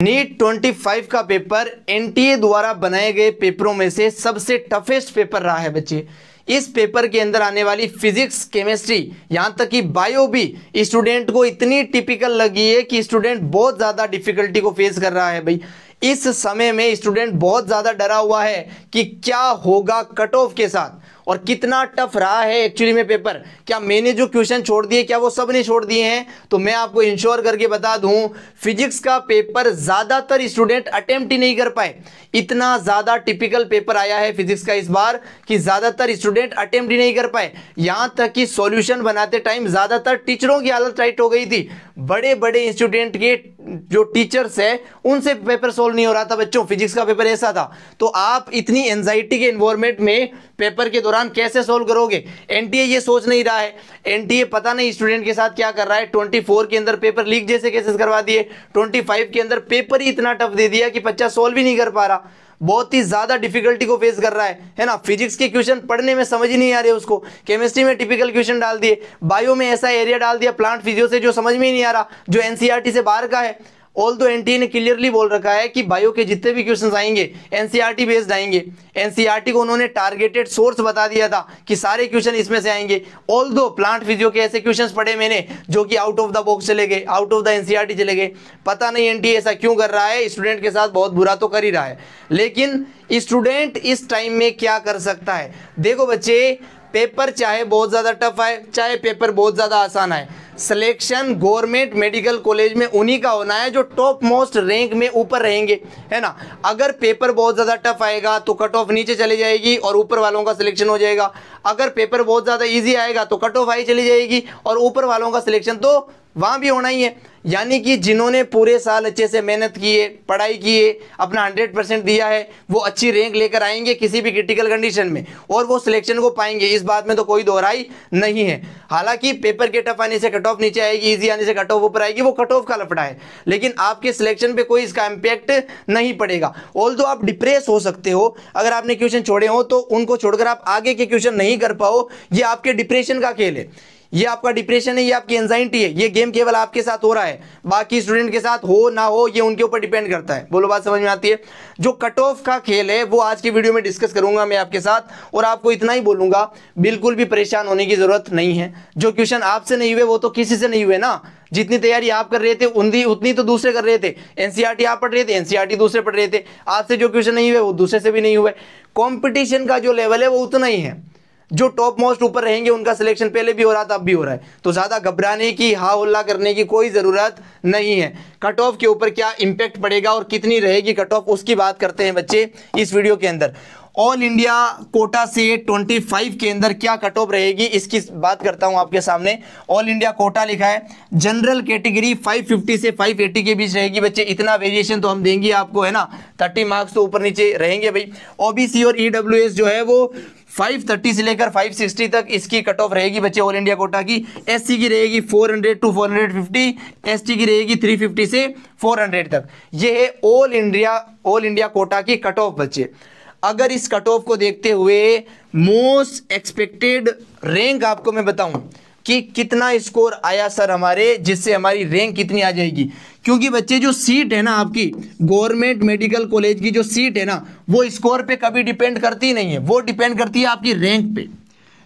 NEET 25 का paper NTA द्वारा बनाए गए पेपरों में से सबसे टफेस्ट पेपर रहा है बच्चे। इस पेपर के अंदर आने वाली फिजिक्स, केमिस्ट्री, यहाँ तक कि बायो भी स्टूडेंट को इतनी टिपिकल लगी है कि स्टूडेंट बहुत ज़्यादा डिफिकल्टी को फेस कर रहा है। भाई इस समय में स्टूडेंट बहुत ज़्यादा डरा हुआ है कि क्या होगा कट ऑफ के साथ, और कितना टफ रहा है एक्चुअली में पेपर। क्या मैंने जो क्वेश्चन छोड़ दिए क्या वो सब ने छोड़ दिए हैं? तो मैं आपको इंश्योर करके बता दूं, फिजिक्स का पेपर ज़्यादातर स्टूडेंट अटेम्प्ट ही नहीं कर पाए। इतना ज़्यादा टिपिकल पेपर आया है फिजिक्स का इस बार कि ज़्यादातर स्टूडेंट अटेम्प्ट ही नहीं कर पाए। यहाँ तक कि सॉल्यूशन बनाते टाइम ज़्यादातर टीचरों की हालत टाइट हो गई थी। बड़े बड़े स्टूडेंट के जो टीचर्स है उनसे पेपर सोल्व नहीं हो रहा था बच्चों। फिजिक्स का पेपर ऐसा था। तो आप इतनी एंजाइटी के एनवायरनमेंट में पेपर के दौरान कैसे सोल्व करोगे? एनटीए ये सोच नहीं रहा है। एनटीए पता नहीं स्टूडेंट के साथ क्या कर रहा है। 24 के अंदर पेपर लीक जैसे केसेस करवा दिए, 25 के अंदर पेपर ही इतना टफ दे दिया कि बच्चा सोल्व ही नहीं कर पा रहा। बहुत ही ज्यादा डिफिकल्टी को फेस कर रहा है ना। फिजिक्स के क्वेश्चन पढ़ने में समझ ही नहीं आ रहे उसको। केमिस्ट्री में टिपिकल क्वेश्चन डाल दिए, बायो में ऐसा एरिया डाल दिया प्लांट फिजियो से जो समझ में ही नहीं आ रहा, जो एनसीईआरटी से बाहर का है। ऑल तो एनटीए ने क्लियरली बोल रखा है कि बायो के जितने भी क्वेश्चंस आएंगे एनसीईआरटी बेस्ड आएंगे। एनसीईआरटी को उन्होंने टारगेटेड सोर्स बता दिया था कि सारे क्वेश्चन इसमें से आएंगे। ऑल दो प्लांट फिजियो के ऐसे क्वेश्चंस पढ़े मैंने जो कि आउट ऑफ द बॉक्स चले गए, आउट ऑफ द एनसीईआरटी चले गए। पता नहीं एनटीए ऐसा क्यों कर रहा है, स्टूडेंट के साथ बहुत बुरा तो कर ही रहा है। लेकिन स्टूडेंट इस टाइम में क्या कर सकता है? देखो बच्चे, पेपर चाहे बहुत ज़्यादा टफ आए चाहे पेपर बहुत ज़्यादा आसान आए, सिलेक्शन गवर्नमेंट मेडिकल कॉलेज में उन्हीं का होना है जो टॉप मोस्ट रैंक में ऊपर रहेंगे, है ना। अगर पेपर बहुत ज़्यादा टफ आएगा तो कट ऑफ नीचे चली जाएगी और ऊपर वालों का सिलेक्शन हो जाएगा। अगर पेपर बहुत ज़्यादा इजी आएगा तो कट ऑफ हाई चली जाएगी और ऊपर वालों का सिलेक्शन तो वहाँ भी होना ही है। यानी कि जिन्होंने पूरे साल अच्छे से मेहनत की है, पढ़ाई की है, अपना 100% दिया है, वो अच्छी रैंक लेकर आएंगे किसी भी क्रिटिकल कंडीशन में और वो सिलेक्शन को पाएंगे। इस बात में तो कोई दोहराई नहीं है। हालांकि पेपर के टफ आने से कट ऑफ नीचे आएगी, इजी आने से कट ऑफ ऊपर आएगी, वो कट ऑफ का लफड़ा है, लेकिन आपके सिलेक्शन पे कोई इसका इम्पैक्ट नहीं पड़ेगा। ऑल्दो आप डिप्रेस हो सकते हो अगर आपने क्वेश्चन छोड़े हो, तो उनको छोड़कर आप आगे के क्वेश्चन नहीं कर पाओ, ये आपके डिप्रेशन का खेल है, ये आपका डिप्रेशन है, ये आपकी एंजाइटी है। ये गेम केवल आपके साथ हो रहा है, बाकी स्टूडेंट के साथ हो ना हो ये उनके ऊपर डिपेंड करता है। बोलो बात समझ में आती है? जो कट ऑफ का खेल है वो आज की वीडियो में डिस्कस करूंगा मैं आपके साथ, और आपको इतना ही बोलूंगा, बिल्कुल भी परेशान होने की जरूरत नहीं है। जो क्वेश्चन आपसे नहीं हुए वो तो किसी से नहीं हुए ना। जितनी तैयारी आप कर रहे थे उतनी तो दूसरे कर रहे थे। एनसीईआरटी आप पढ़ रहे थे, एनसीईआरटी दूसरे पढ़ रहे थे। आपसे जो क्वेश्चन नहीं हुए वो दूसरे से भी नहीं हुए। कॉम्पिटिशन का जो लेवल है वो उतना ही है। जो टॉप मोस्ट ऊपर रहेंगे उनका सिलेक्शन पहले भी हो रहा था, अब भी हो रहा है। तो ज़्यादा घबराने की, हा हुल्ला करने की कोई ज़रूरत नहीं है। कट ऑफ के ऊपर क्या इम्पैक्ट पड़ेगा और कितनी रहेगी कट ऑफ, उसकी बात करते हैं बच्चे इस वीडियो के अंदर। ऑल इंडिया कोटा से 25 के अंदर क्या कट ऑफ रहेगी इसकी बात करता हूं आपके सामने। ऑल इंडिया कोटा लिखा है, जनरल कैटेगरी 550 से 580 के बीच रहेगी बच्चे। इतना वेरिएशन तो हम देंगे आपको, है ना। 30 मार्क्स तो ऊपर नीचे रहेंगे भाई। ओबीसी और ईडब्ल्यूएस जो है वो 530 से लेकर 560 तक इसकी कट ऑफ रहेगी बच्चे ऑल इंडिया कोटा की। एससी की रहेगी 400 टू 450, एसटी की रहेगी 350 से 400 तक। ये है ऑल इंडिया कोटा की कट ऑफ बच्चे। अगर इस कट ऑफ को देखते हुए मोस्ट एक्सपेक्टेड रैंक आपको मैं बताऊं कि कितना स्कोर आया सर हमारे, जिससे हमारी रैंक कितनी आ जाएगी, क्योंकि बच्चे जो सीट है ना आपकी गवर्नमेंट मेडिकल कॉलेज की जो सीट है ना, वो स्कोर पे कभी डिपेंड करती नहीं है, वो डिपेंड करती है आपकी रैंक पे।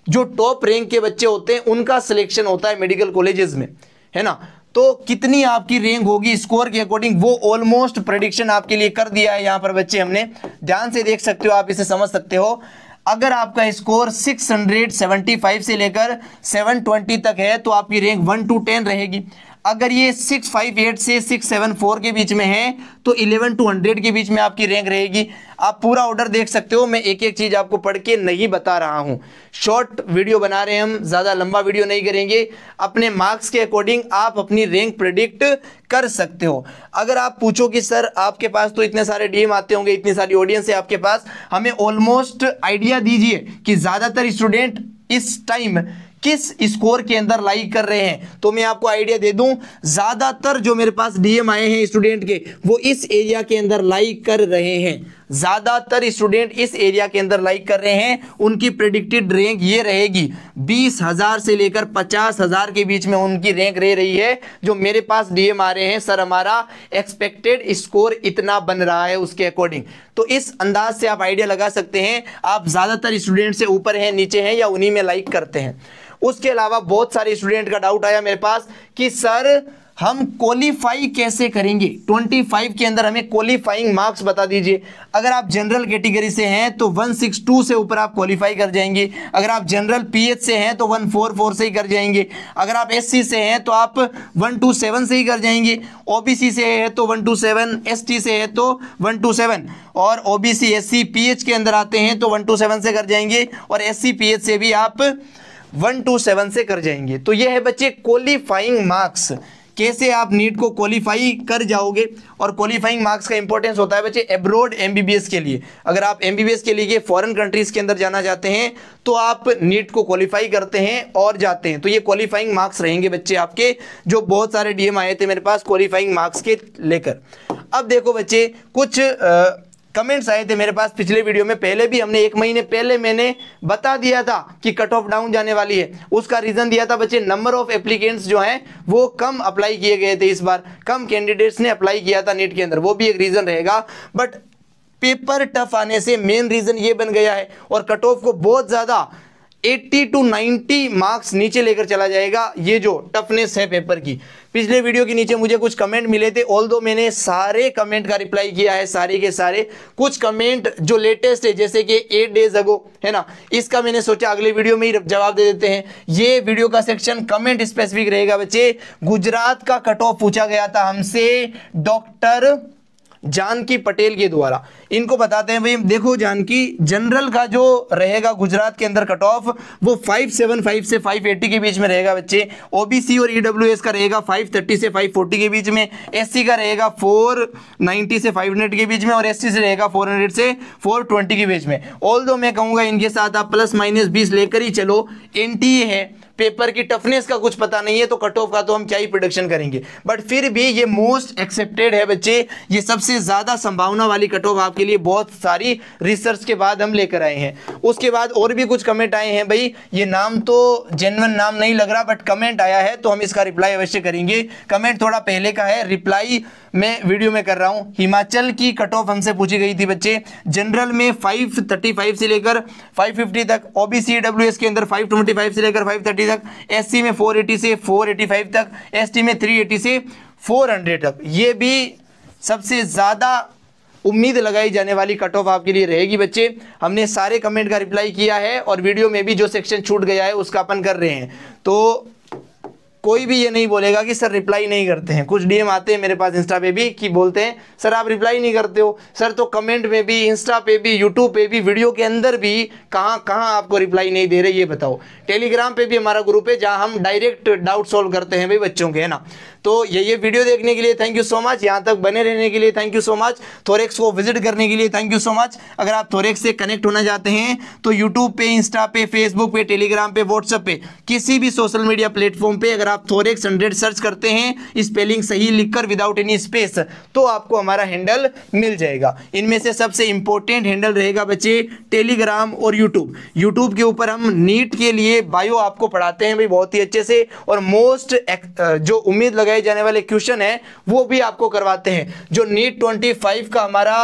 जो टॉप रैंक के बच्चे होते हैं उनका सिलेक्शन होता है मेडिकल कॉलेजेस में, है ना। तो कितनी आपकी रैंक होगी स्कोर के अकॉर्डिंग, वो ऑलमोस्ट प्रेडिक्शन आपके लिए कर दिया है यहाँ पर बच्चे हमने। ध्यान से देख सकते हो, आप इसे समझ सकते हो। अगर आपका स्कोर 675 से लेकर 720 तक है तो आपकी रैंक 1 to 10 रहेगी। अगर ये 658 से 674 के बीच में है तो 11 to 100 के बीच में आपकी रैंक रहेगी। आप पूरा ऑर्डर देख सकते हो, मैं एक एक चीज़ आपको पढ़ के नहीं बता रहा हूँ। शॉर्ट वीडियो बना रहे हैं हम, ज़्यादा लंबा वीडियो नहीं करेंगे। अपने मार्क्स के अकॉर्डिंग आप अपनी रैंक प्रेडिक्ट कर सकते हो। अगर आप पूछो कि सर आपके पास तो इतने सारे डीएम आते होंगे, इतनी सारी ऑडियंस है आपके पास, हमें ऑलमोस्ट आइडिया दीजिए कि ज़्यादातर स्टूडेंट इस टाइम किस स्कोर के अंदर लाइक कर रहे हैं। तो मैं आपको आइडिया दे दूं, ज्यादातर जो मेरे पास डीएम आए हैं स्टूडेंट के, वो इस एरिया के अंदर लाइक कर रहे हैं। ज्यादातर स्टूडेंट इस एरिया के अंदर लाइक कर रहे हैं। उनकी प्रेडिक्टेड रैंक ये रहेगी 20,000 से लेकर 50,000 के बीच में उनकी रैंक रह रही है। जो मेरे पास डीएम आ रहे हैं, सर हमारा एक्सपेक्टेड स्कोर इतना बन रहा है उसके अकॉर्डिंग। तो इस अंदाज से आप आइडिया लगा सकते हैं आप ज्यादातर स्टूडेंट से ऊपर हैं, नीचे हैं, या उन्हीं में लाइक करते हैं। उसके अलावा बहुत सारे स्टूडेंट का डाउट आया मेरे पास कि सर हम क्वालिफाई कैसे करेंगे, 25 के अंदर हमें क्वालिफाइंग मार्क्स बता दीजिए। अगर आप जनरल कैटेगरी से हैं तो 162 से ऊपर आप क्वालिफाई कर जाएंगे। अगर आप जनरल पीएच से हैं तो 144 से ही कर जाएंगे। अगर आप एससी से हैं तो आप 127 से ही कर जाएंगे। ओबीसी से है तो 127, एसटी से है तो 127, और ओबीसी एससी पीएच के अंदर आते हैं तो 127 से कर जाएंगे, और एससी पीएच से भी आप 127 से कर जाएंगे। तो ये है बच्चे क्वालिफाइंग मार्क्स, कैसे आप नीट को क्वालिफाई कर जाओगे। और क्वालिफाइंग मार्क्स का इंपॉर्टेंस होता है बच्चे एब्रॉड एमबीबीएस के लिए। अगर आप एमबीबीएस के लिए फॉरेन कंट्रीज के अंदर जाना चाहते हैं तो आप नीट को क्वालिफाई करते हैं और जाते हैं, तो ये क्वालिफाइंग मार्क्स रहेंगे बच्चे आपके। जो बहुत सारे डीएम आए थे मेरे पास क्वालिफाइंग मार्क्स के लेकर। अब देखो बच्चे, कुछ कमेंट्स आए थे मेरे पास पिछले वीडियो में, पहले भी हमने 1 महीने पहले मैंने बता दिया था कि कट ऑफ डाउन जाने वाली है। उसका रीजन दिया था बच्चे, नंबर ऑफ एप्लीकेंट्स जो हैं वो कम अप्लाई किए गए थे, इस बार कम कैंडिडेट्स ने अप्लाई किया था नीट के अंदर, वो भी एक रीजन रहेगा। बट पेपर टफ आने से मेन रीजन ये बन गया है, और कट ऑफ को बहुत ज्यादा 80 to 90 मार्क्स नीचे लेकर चला जाएगा, ये जो टफनेस है पेपर की। पिछले वीडियो के नीचे मुझे कुछ कमेंट मिले थे, ऑल्दो मैंने सारे कमेंट का रिप्लाई किया है, सारे के सारे। कुछ कमेंट जो लेटेस्ट है, जैसे कि 8 days अगो है ना, इसका मैंने सोचा अगले वीडियो में ही जवाब दे देते हैं। ये वीडियो का सेक्शन कमेंट स्पेसिफिक रहेगा बच्चे। गुजरात का कट ऑफ पूछा गया था हमसे डॉक्टर जानकी पटेल के द्वारा। इनको बताते हैं भाई, देखो जानकी जनरल का जो रहेगा गुजरात के अंदर कट ऑफ वो 575 से 580 के बीच में रहेगा बच्चे। ओबीसी और ईडब्ल्यूएस का रहेगा 530 से 540 के बीच में। एससी का रहेगा 490 से 500 के बीच में, और एसटी से रहेगा 400 से 420 के बीच में। ऑल्दो मैं कहूंगा इनके साथ आप प्लस माइनस 20 लेकर ही चलो। एनटीए है, पेपर की टफनेस का कुछ पता नहीं है तो कट ऑफ का तो हम क्या ही प्रेडिक्शन करेंगे, बट फिर भी ये मोस्ट एक्सेप्टेड है बच्चे। ये सबसे ज्यादा संभावना वाली कट ऑफ आपके लिए बहुत सारी रिसर्च के बाद हम लेकर आए हैं। उसके बाद और भी कुछ कमेंट आए हैं भाई, ये नाम तो जेन्युइन नाम नहीं लग रहा, बट कमेंट आया है तो हम इसका रिप्लाई अवश्य करेंगे। कमेंट थोड़ा पहले का है, रिप्लाई मैं वीडियो में कर रहा हूं। हिमाचल की कट ऑफ हमसे पूछी गई थी बच्चे, जनरल में 535 से लेकर 550 तक, ओबीसी डब्ल्यूएस के अंदर 525 से लेकर 530 तक, एससी में 480 से 485 तक, एसटी में 380 से 400 तक। ये भी सबसे ज्यादा उम्मीद लगाई जाने वाली कट ऑफ आपके लिए रहेगी बच्चे। हमने सारे कमेंट का रिप्लाई किया है, और वीडियो में भी जो सेक्शन छूट गया है उसका अपन कर रहे हैं। तो कोई भी ये नहीं बोलेगा कि सर रिप्लाई नहीं करते हैं। कुछ डीएम आते हैं मेरे पास इंस्टा पे भी कि बोलते हैं सर आप रिप्लाई नहीं करते हो। सर तो कमेंट में भी, इंस्टा पे भी, यूट्यूब पे भी, वीडियो के अंदर भी कहाँ आपको रिप्लाई नहीं दे रहे, ये बताओ। टेलीग्राम पे भी हमारा ग्रुप है जहाँ हम डायरेक्ट डाउट सॉल्व करते हैं भाई बच्चों के, है ना। तो ये वीडियो देखने के लिए थैंक यू सो मच, यहाँ तक बने रहने के लिए thank you so much, thorax को विजिट करने के लिए थैंक यू सो मच। अगर आप थोरेक्स से कनेक्ट होना चाहते हैं तो यूट्यूब पे, इंस्टा पे, फेसबुक पे, टेलीग्राम पे, व्हाट्सएप पे, किसी भी सोशल मीडिया प्लेटफॉर्म पे अगर आप थोरेक्स 100 सर्च करते हैं स्पेलिंग सही लिखकर विदाउट एनी स्पेस, तो आपको हमारा हैंडल मिल जाएगा। इनमें से सबसे इंपॉर्टेंट हैंडल रहेगा बच्चे टेलीग्राम और यूट्यूब। यूट्यूब के ऊपर हम नीट के लिए बायो आपको पढ़ाते हैं भाई बहुत ही अच्छे से, और मोस्ट जो उम्मीद लगाए जाने वाले क्वेश्चन है वो भी आपको करवाते हैं। जो नीट 25 का हमारा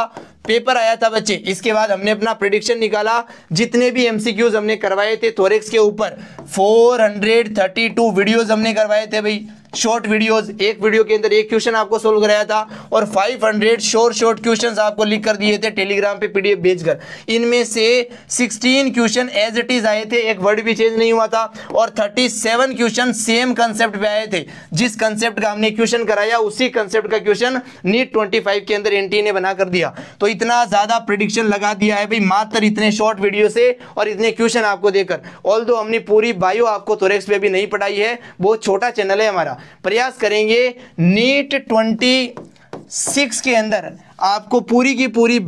पेपर आया था बच्चे, इसके बाद हमने अपना प्रेडिक्शन निकाला। जितने भी एमसीक्यूज हमने करवाए थे थोरेक्स के ऊपर 432 वीडियोस हमने करवाए थे भाई, शॉर्ट वीडियोस। एक वीडियो के अंदर एक क्वेश्चन आपको सोल्व कराया था, और 500 शॉर्ट क्वेश्चंस आपको लिख कर दिए थे टेलीग्राम पे पीडीएफ भेजकर। इनमें से 16 क्वेश्चन एज इट इज आए थे, एक वर्ड भी चेंज नहीं हुआ था, और 37 क्वेश्चन सेम कंसेप्ट पे आए थे। जिस कंसेप्ट का हमने क्वेश्चन कराया उसी कंसेप्ट का क्वेश्चन नीट 25 के अंदर एनटीए ने बना कर दिया। तो इतना ज्यादा प्रेडिक्शन लगा दिया है भाई मात्र इतने शॉर्ट वीडियो से और इतने क्वेश्चन आपको देकर। ऑल्दो हमने पूरी बायो आपको थोरेक्स पे भी नहीं पढ़ाई है, बहुत छोटा चैनल है हमारा। प्रयास करेंगे नीट 26 के अंदर आपको पूरी की पूरी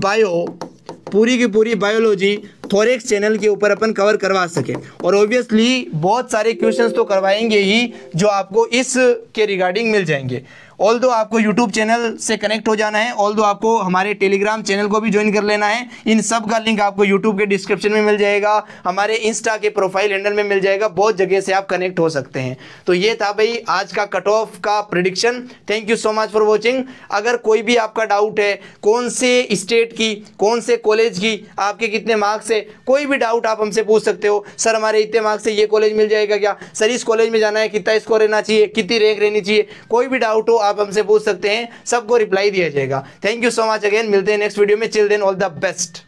बायोलॉजी थोरेक्स चैनल के ऊपर अपन कवर करवा सके। और ऑब्वियसली बहुत सारे क्वेश्चंस तो करवाएंगे ही जो आपको इस के रिगार्डिंग मिल जाएंगे। ऑल दो आपको यूट्यूब चैनल से कनेक्ट हो जाना है, ऑल दो आपको हमारे टेलीग्राम चैनल को भी ज्वाइन कर लेना है। इन सब का लिंक आपको यूट्यूब के डिस्क्रिप्शन में मिल जाएगा, हमारे इंस्टा के प्रोफाइल हैंडल में मिल जाएगा, बहुत जगह से आप कनेक्ट हो सकते हैं। तो ये था भाई आज का कट ऑफ का prediction. Thank you so much for watching. अगर कोई भी आपका डाउट है कौन से स्टेट की कौन से कॉलेज की आपके कितने मार्क्स है, कोई भी डाउट आप हमसे पूछ सकते हो। सर हमारे इतने मार्क्स से ये कॉलेज मिल जाएगा क्या, सर इस कॉलेज में जाना है कितना स्कोर रहना चाहिए, कितनी रैंक रहनी चाहिए, कोई भी डाउट हो आप हमसे पूछ सकते हैं, सबको रिप्लाई दिया जाएगा। Thank you so much again, मिलते हैं नेक्स्ट वीडियो में। Chill then all the best.